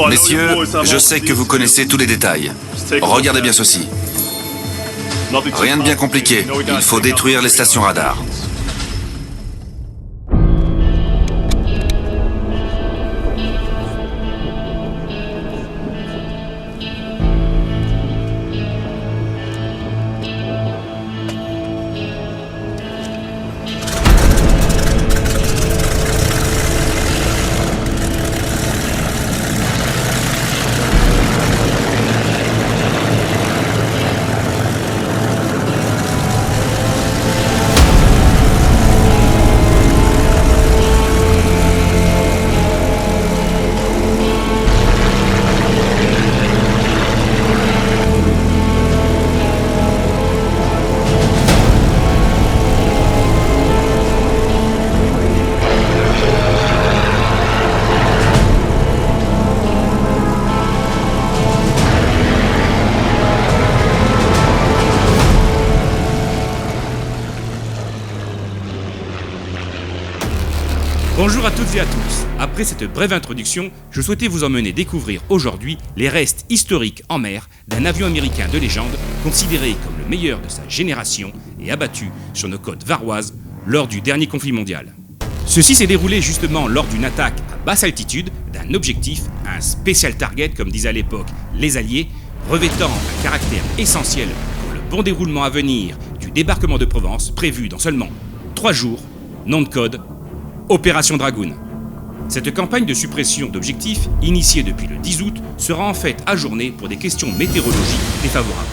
Messieurs, je sais que vous connaissez tous les détails. Regardez bien ceci. Rien de bien compliqué. Il faut détruire les stations radars. Bonjour à toutes et à tous. Après cette brève introduction, je souhaitais vous emmener découvrir aujourd'hui les restes historiques en mer d'un avion américain de légende considéré comme le meilleur de sa génération et abattu sur nos côtes varoises lors du dernier conflit mondial. Ceci s'est déroulé justement lors d'une attaque à basse altitude d'un objectif, un special target comme disaient à l'époque les Alliés, revêtant un caractère essentiel pour le bon déroulement à venir du débarquement de Provence prévu dans seulement 3 jours, nom de code Opération Dragoon. Cette campagne de suppression d'objectifs, initiée depuis le 10 août, sera en fait ajournée pour des questions météorologiques défavorables.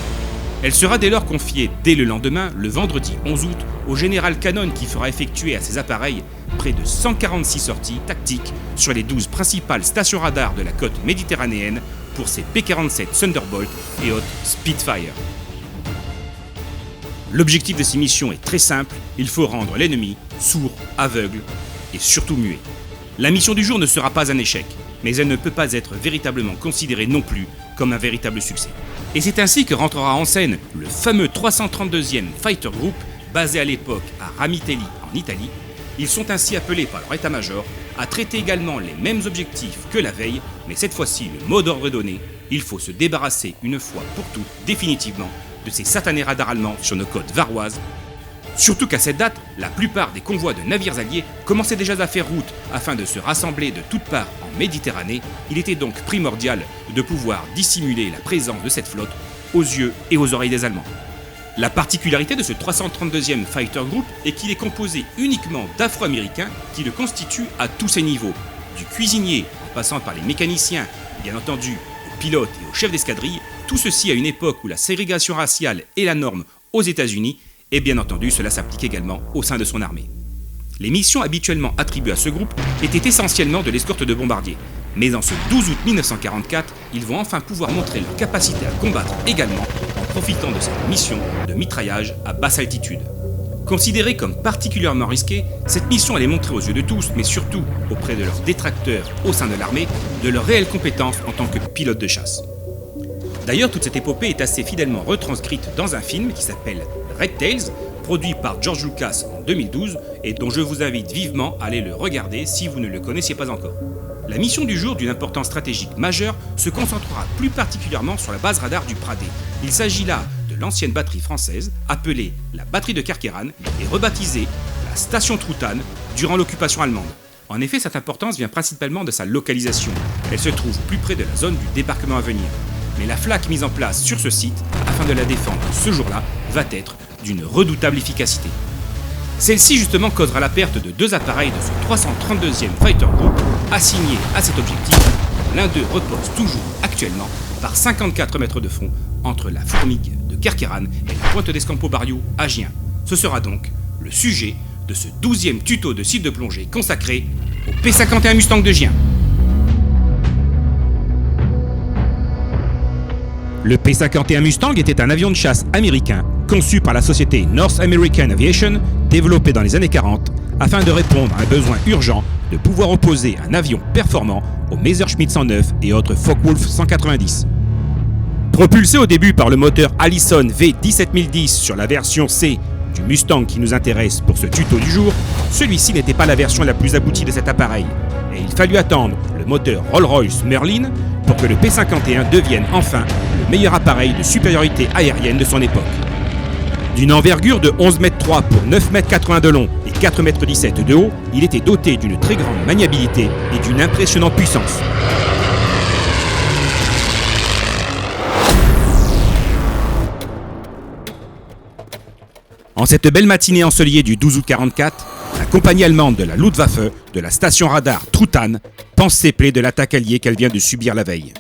Elle sera dès lors confiée dès le lendemain, le vendredi 11 août, au général Cannon qui fera effectuer à ses appareils près de 146 sorties tactiques sur les 12 principales stations radars de la côte méditerranéenne pour ses P-47 Thunderbolt et autres Spitfire. L'objectif de ces missions est très simple, il faut rendre l'ennemi sourd, aveugle et surtout muet. La mission du jour ne sera pas un échec, mais elle ne peut pas être véritablement considérée non plus comme un véritable succès. Et c'est ainsi que rentrera en scène le fameux 332e Fighter Group, basé à l'époque à Ramitelli en Italie. Ils sont ainsi appelés par leur état-major à traiter également les mêmes objectifs que la veille, mais cette fois-ci le mot d'ordre donné, il faut se débarrasser une fois pour toutes, définitivement, de ces satanés radars allemands sur nos côtes varoises. Surtout qu'à cette date, la plupart des convois de navires alliés commençaient déjà à faire route afin de se rassembler de toutes parts en Méditerranée. Il était donc primordial de pouvoir dissimuler la présence de cette flotte aux yeux et aux oreilles des Allemands. La particularité de ce 332e Fighter Group est qu'il est composé uniquement d'Afro-Américains qui le constituent à tous ses niveaux, du cuisinier en passant par les mécaniciens, bien entendu aux pilotes et aux chefs d'escadrille, tout ceci à une époque où la ségrégation raciale est la norme aux États-Unis. Et bien entendu, cela s'applique également au sein de son armée. Les missions habituellement attribuées à ce groupe étaient essentiellement de l'escorte de bombardiers. Mais en ce 12 août 1944, ils vont enfin pouvoir montrer leur capacité à combattre également en profitant de cette mission de mitraillage à basse altitude. Considérée comme particulièrement risquée, cette mission allait montrer aux yeux de tous, mais surtout auprès de leurs détracteurs au sein de l'armée, de leurs réelles compétences en tant que pilote de chasse. D'ailleurs, toute cette épopée est assez fidèlement retranscrite dans un film qui s'appelle Red Tails, produit par George Lucas en 2012 et dont je vous invite vivement à aller le regarder si vous ne le connaissiez pas encore. La mission du jour, d'une importance stratégique majeure, se concentrera plus particulièrement sur la base radar du Pradé. Il s'agit là de l'ancienne batterie française, appelée la batterie de Carqueiranne et rebaptisée la station Troutan durant l'occupation allemande. En effet, cette importance vient principalement de sa localisation. Elle se trouve plus près de la zone du débarquement à venir. Mais la flaque mise en place sur ce site, afin de la défendre ce jour-là, va être d'une redoutable efficacité. Celle-ci justement causera la perte de 2 appareils de ce 332e Fighter Group assignés à cet objectif. L'un d'eux repose toujours actuellement par 54 mètres de fond entre la fourmique de Carqueiranne et la pointe d'Escampo Barrio à Gien. Ce sera donc le sujet de ce 12e tuto de site de plongée consacré au P-51 Mustang de Gien. Le P-51 Mustang était un avion de chasse américain conçu par la société North American Aviation, développé dans les années 40, afin de répondre à un besoin urgent de pouvoir opposer un avion performant aux Messerschmitt 109 et autres Focke-Wulf 190. Propulsé au début par le moteur Allison V17010 sur la version C du Mustang qui nous intéresse pour ce tuto du jour, celui-ci n'était pas la version la plus aboutie de cet appareil, et il fallut attendre le moteur Rolls-Royce Merlin pour que le P-51 devienne enfin le meilleur appareil de supériorité aérienne de son époque. D'une envergure de 11,3 m pour 9,80 m de long et 4,17 m de haut, il était doté d'une très grande maniabilité et d'une impressionnante puissance. En cette belle matinée ensoleillée du 12 août 1944, la compagnie allemande de la Luftwaffe, de la station radar Truthahn, pense ses plaies de l'attaque alliée qu'elle vient de subir la veille.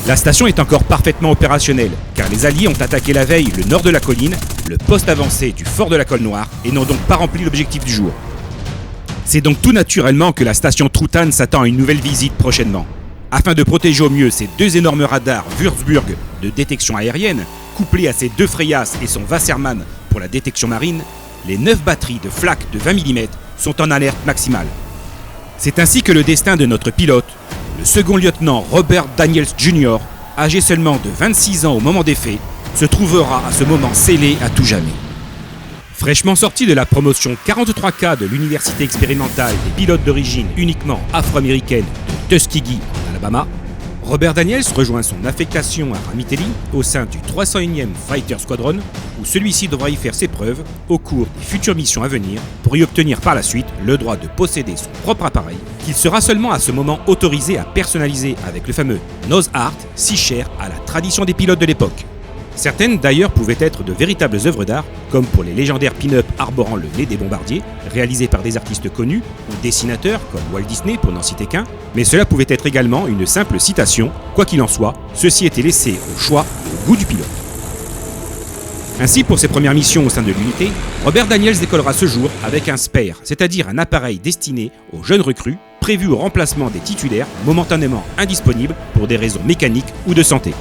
La station est encore parfaitement opérationnelle, car les Alliés ont attaqué la veille le nord de la colline, le poste avancé du fort de la Colle Noire, et n'ont donc pas rempli l'objectif du jour. C'est donc tout naturellement que la station Truthahn s'attend à une nouvelle visite prochainement. Afin de protéger au mieux ces deux énormes radars Würzburg de détection aérienne, couplés à ses deux Freyas et son Wassermann pour la détection marine, les 9 batteries de flak de 20 mm sont en alerte maximale. C'est ainsi que le destin de notre pilote, le second lieutenant Robert Daniels Jr., âgé seulement de 26 ans au moment des faits, se trouvera à ce moment scellé à tout jamais. Fraîchement sorti de la promotion 43K de l'université expérimentale des pilotes d'origine uniquement afro-américaine de Tuskegee, en Alabama, Robert Daniels rejoint son affectation à Ramitelli au sein du 301e Fighter Squadron, où celui-ci devra y faire ses preuves au cours des futures missions à venir pour y obtenir par la suite le droit de posséder son propre appareil, qu'il sera seulement à ce moment autorisé à personnaliser avec le fameux Nose Art, si cher à la tradition des pilotes de l'époque. Certaines d'ailleurs pouvaient être de véritables œuvres d'art, comme pour les légendaires pin-up arborant le nez des bombardiers, réalisés par des artistes connus, ou dessinateurs comme Walt Disney pour n'en citer qu'un, mais cela pouvait être également une simple citation, quoi qu'il en soit, ceci était laissé au choix et au goût du pilote. Ainsi, pour ses premières missions au sein de l'unité, Robert Daniels décollera ce jour avec un spare, c'est-à-dire un appareil destiné aux jeunes recrues, prévu au remplacement des titulaires momentanément indisponibles pour des raisons mécaniques ou de santé.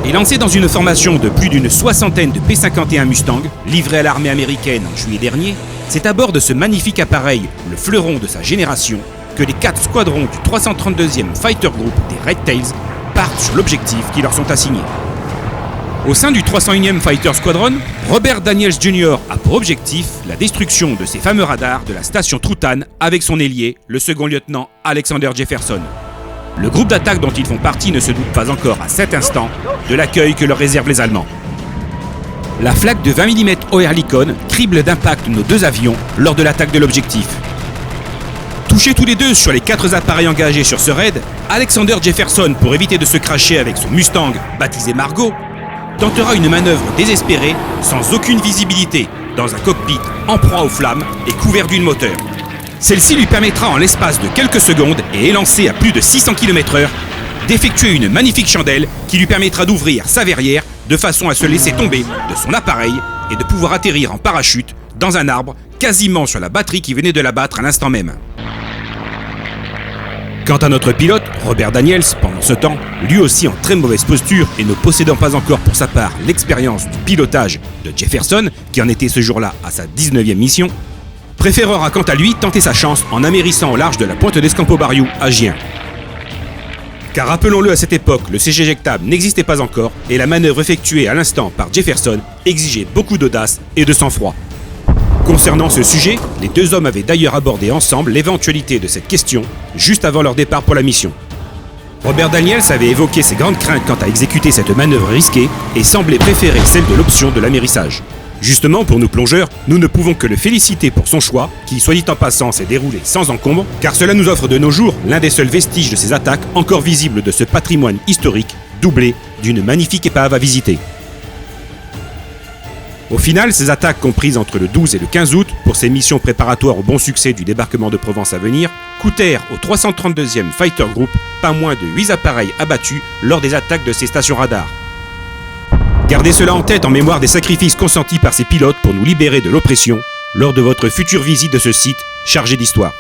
Et lancé dans une formation de plus d'une soixantaine de P-51 Mustang, livrés à l'armée américaine en juillet dernier, c'est à bord de ce magnifique appareil, le fleuron de sa génération, que les 4 squadrons du 332e Fighter Group des Red Tails partent sur l'objectif qui leur sont assignés. Au sein du 301e Fighter Squadron, Robert Daniels Jr. a pour objectif la destruction de ces fameux radars de la station Truthahn avec son ailier, le second lieutenant Alexander Jefferson. Le groupe d'attaque dont ils font partie ne se doute pas encore à cet instant de l'accueil que leur réservent les Allemands. La flak de 20 mm Oerlikon crible d'impact nos 2 avions lors de l'attaque de l'objectif. Touchés tous les deux sur les 4 appareils engagés sur ce raid, Alexander Jefferson, pour éviter de se cracher avec son Mustang, baptisé Margot, tentera une manœuvre désespérée sans aucune visibilité dans un cockpit en proie aux flammes et couvert d'une moteur. Celle-ci lui permettra en l'espace de quelques secondes et élancée à plus de 600 km/h d'effectuer une magnifique chandelle qui lui permettra d'ouvrir sa verrière de façon à se laisser tomber de son appareil et de pouvoir atterrir en parachute dans un arbre quasiment sur la batterie qui venait de l'abattre à l'instant même. Quant à notre pilote, Robert Daniels, pendant ce temps, lui aussi en très mauvaise posture et ne possédant pas encore pour sa part l'expérience du pilotage de Jefferson, qui en était ce jour-là à sa 19e mission, préférera quant à lui tenter sa chance en amérissant au large de la pointe d'Escampo Barriou à Gien. Car rappelons-le, à cette époque, le siège éjectable n'existait pas encore et la manœuvre effectuée à l'instant par Jefferson exigeait beaucoup d'audace et de sang-froid. Concernant ce sujet, les 2 hommes avaient d'ailleurs abordé ensemble l'éventualité de cette question juste avant leur départ pour la mission. Robert Daniels avait évoqué ses grandes craintes quant à exécuter cette manœuvre risquée et semblait préférer celle de l'option de l'amérissage. Justement, pour nous plongeurs, nous ne pouvons que le féliciter pour son choix, qui, soit dit en passant, s'est déroulé sans encombre, car cela nous offre de nos jours l'un des seuls vestiges de ces attaques encore visibles de ce patrimoine historique, doublé d'une magnifique épave à visiter. Au final, ces attaques comprises entre le 12 et le 15 août, pour ces missions préparatoires au bon succès du débarquement de Provence à venir, coûtèrent au 332e Fighter Group pas moins de 8 appareils abattus lors des attaques de ces stations radars. Gardez cela en tête en mémoire des sacrifices consentis par ces pilotes pour nous libérer de l'oppression lors de votre future visite de ce site chargé d'histoire.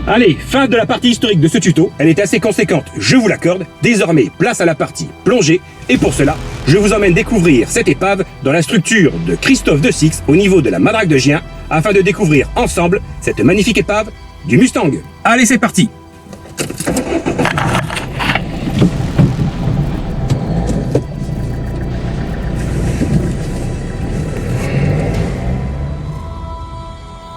Allez, fin de la partie historique de ce tuto, elle est assez conséquente, je vous l'accorde. Désormais, place à la partie plongée, et pour cela, je vous emmène découvrir cette épave dans la structure de Christophe de Six au niveau de la Madrague de Gien, afin de découvrir ensemble cette magnifique épave du Mustang. Allez, c'est parti!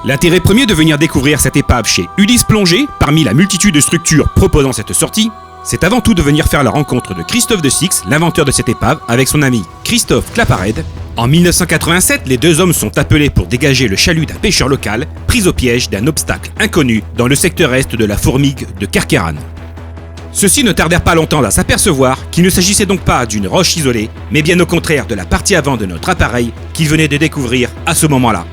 L'intérêt premier de venir découvrir cette épave chez Ulysse Plongée, parmi la multitude de structures proposant cette sortie, c'est avant tout de venir faire la rencontre de Christophe de Six, l'inventeur de cette épave, avec son ami Christophe Claparède. En 1987, les deux hommes sont appelés pour dégager le chalut d'un pêcheur local, pris au piège d'un obstacle inconnu dans le secteur est de la fourmigue de Carqueiranne. Ceux-ci ne tardèrent pas longtemps à s'apercevoir qu'il ne s'agissait donc pas d'une roche isolée, mais bien au contraire de la partie avant de notre appareil qu'ils venaient de découvrir à ce moment-là.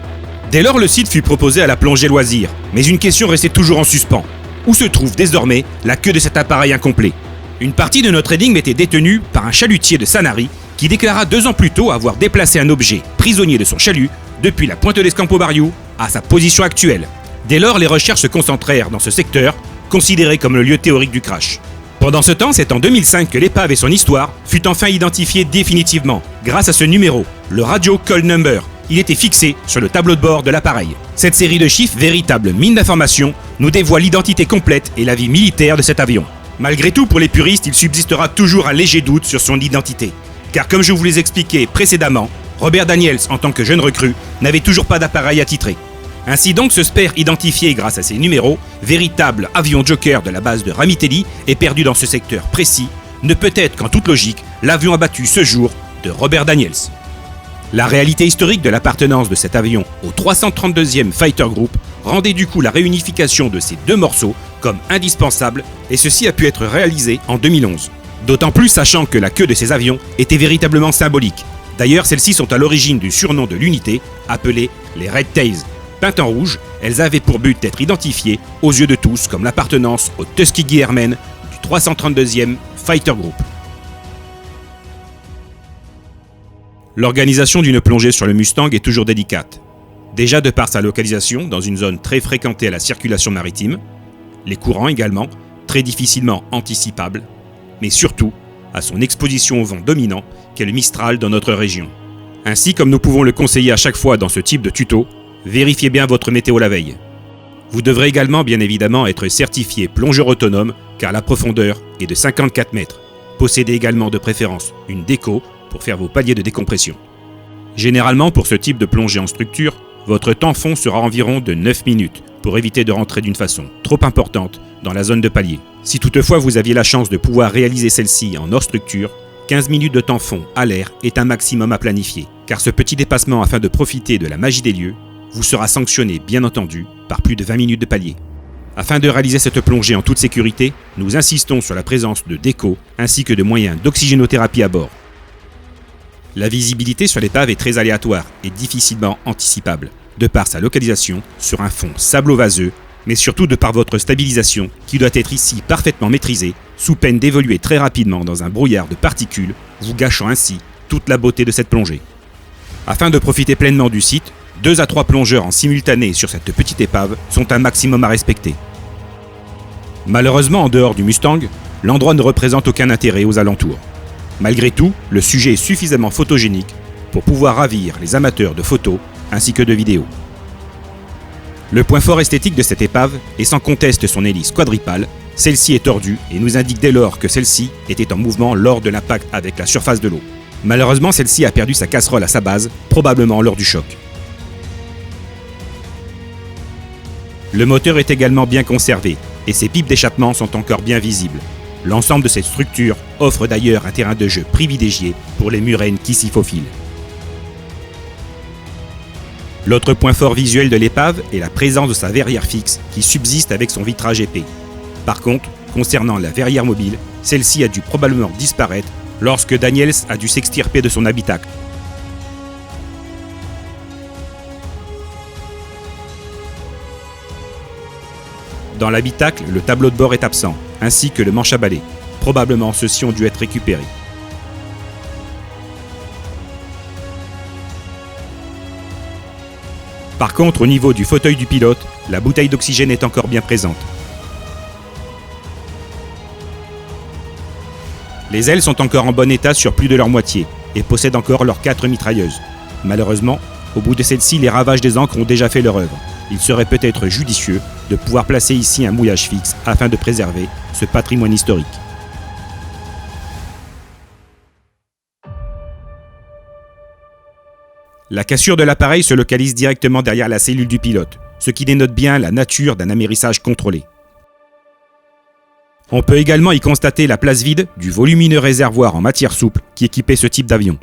Dès lors, le site fut proposé à la plongée loisir, mais une question restait toujours en suspens. Où se trouve désormais la queue de cet appareil incomplet? Une partie de notre énigme était détenue par un chalutier de Sanary qui déclara 2 ans plus tôt avoir déplacé un objet prisonnier de son chalut depuis la pointe d'Escampo Barriou à sa position actuelle. Dès lors, les recherches se concentrèrent dans ce secteur, considéré comme le lieu théorique du crash. Pendant ce temps, c'est en 2005 que l'épave et son histoire fut enfin identifiée définitivement, grâce à ce numéro, le Radio Call Number. Il était fixé sur le tableau de bord de l'appareil. Cette série de chiffres, véritable mine d'informations, nous dévoile l'identité complète et la vie militaire de cet avion. Malgré tout, pour les puristes, il subsistera toujours un léger doute sur son identité. Car comme je vous l'ai expliqué précédemment, Robert Daniels, en tant que jeune recrue, n'avait toujours pas d'appareil attitré. Ainsi donc se spare identifié grâce à ces numéros, véritable avion Joker de la base de Ramitelli et perdu dans ce secteur précis, ne peut être qu'en toute logique l'avion abattu ce jour de Robert Daniels. La réalité historique de l'appartenance de cet avion au 332e Fighter Group rendait du coup la réunification de ces deux morceaux comme indispensable, et ceci a pu être réalisé en 2011. D'autant plus sachant que la queue de ces avions était véritablement symbolique. D'ailleurs, celles-ci sont à l'origine du surnom de l'unité, appelée les Red Tails. Peintes en rouge, elles avaient pour but d'être identifiées aux yeux de tous comme l'appartenance au Tuskegee Airmen du 332e Fighter Group. L'organisation d'une plongée sur le Mustang est toujours délicate. Déjà de par sa localisation dans une zone très fréquentée à la circulation maritime, les courants également, très difficilement anticipables, mais surtout à son exposition au vent dominant qu'est le Mistral dans notre région. Ainsi, comme nous pouvons le conseiller à chaque fois dans ce type de tuto, vérifiez bien votre météo la veille. Vous devrez également bien évidemment être certifié plongeur autonome car la profondeur est de 54 mètres. Possédez également de préférence une déco pour faire vos paliers de décompression. Généralement, pour ce type de plongée en structure, votre temps fond sera environ de 9 minutes pour éviter de rentrer d'une façon trop importante dans la zone de palier. Si toutefois vous aviez la chance de pouvoir réaliser celle-ci en hors structure, 15 minutes de temps fond à l'air est un maximum à planifier, car ce petit dépassement afin de profiter de la magie des lieux vous sera sanctionné bien entendu par plus de 20 minutes de palier. Afin de réaliser cette plongée en toute sécurité, nous insistons sur la présence de déco ainsi que de moyens d'oxygénothérapie à bord. La visibilité sur l'épave est très aléatoire et difficilement anticipable, de par sa localisation sur un fond sablo-vaseux, mais surtout de par votre stabilisation qui doit être ici parfaitement maîtrisée, sous peine d'évoluer très rapidement dans un brouillard de particules, vous gâchant ainsi toute la beauté de cette plongée. Afin de profiter pleinement du site, 2 à 3 plongeurs en simultané sur cette petite épave sont un maximum à respecter. Malheureusement, en dehors du Mustang, l'endroit ne représente aucun intérêt aux alentours. Malgré tout, le sujet est suffisamment photogénique pour pouvoir ravir les amateurs de photos ainsi que de vidéos. Le point fort esthétique de cette épave est sans conteste son hélice quadripale. Celle-ci est tordue et nous indique dès lors que celle-ci était en mouvement lors de l'impact avec la surface de l'eau. Malheureusement, celle-ci a perdu sa casserole à sa base, probablement lors du choc. Le moteur est également bien conservé et ses pipes d'échappement sont encore bien visibles. L'ensemble de cette structure offre d'ailleurs un terrain de jeu privilégié pour les murènes qui s'y faufilent. L'autre point fort visuel de l'épave est la présence de sa verrière fixe qui subsiste avec son vitrage épais. Par contre, concernant la verrière mobile, celle-ci a dû probablement disparaître lorsque Daniels a dû s'extirper de son habitacle. Dans l'habitacle, le tableau de bord est absent, ainsi que le manche à balai. Probablement ceux-ci ont dû être récupérés. Par contre, au niveau du fauteuil du pilote, la bouteille d'oxygène est encore bien présente. Les ailes sont encore en bon état sur plus de leur moitié et possèdent encore leurs 4 mitrailleuses. Malheureusement, au bout de celles-ci, les ravages des encres ont déjà fait leur œuvre. Il serait peut-être judicieux de pouvoir placer ici un mouillage fixe afin de préserver ce patrimoine historique. La cassure de l'appareil se localise directement derrière la cellule du pilote, ce qui dénote bien la nature d'un amérissage contrôlé. On peut également y constater la place vide du volumineux réservoir en matière souple qui équipait ce type d'avion.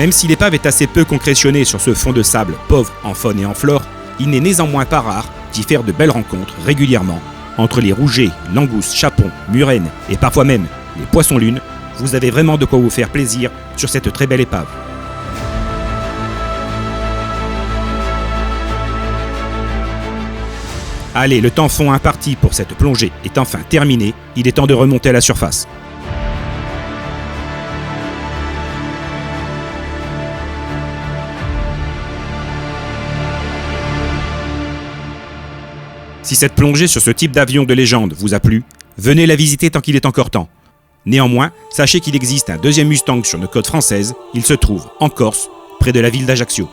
Même si l'épave est assez peu concrétionnée sur ce fond de sable pauvre en faune et en flore, il n'est néanmoins pas rare d'y faire de belles rencontres régulièrement. Entre les rougets, langoustes, chapons, murènes et parfois même les poissons-lunes, vous avez vraiment de quoi vous faire plaisir sur cette très belle épave. Allez, le temps fond imparti pour cette plongée est enfin terminé, il est temps de remonter à la surface. Si cette plongée sur ce type d'avion de légende vous a plu, venez la visiter tant qu'il est encore temps. Néanmoins, sachez qu'il existe un deuxième Mustang sur nos côtes françaises, il se trouve en Corse, près de la ville d'Ajaccio.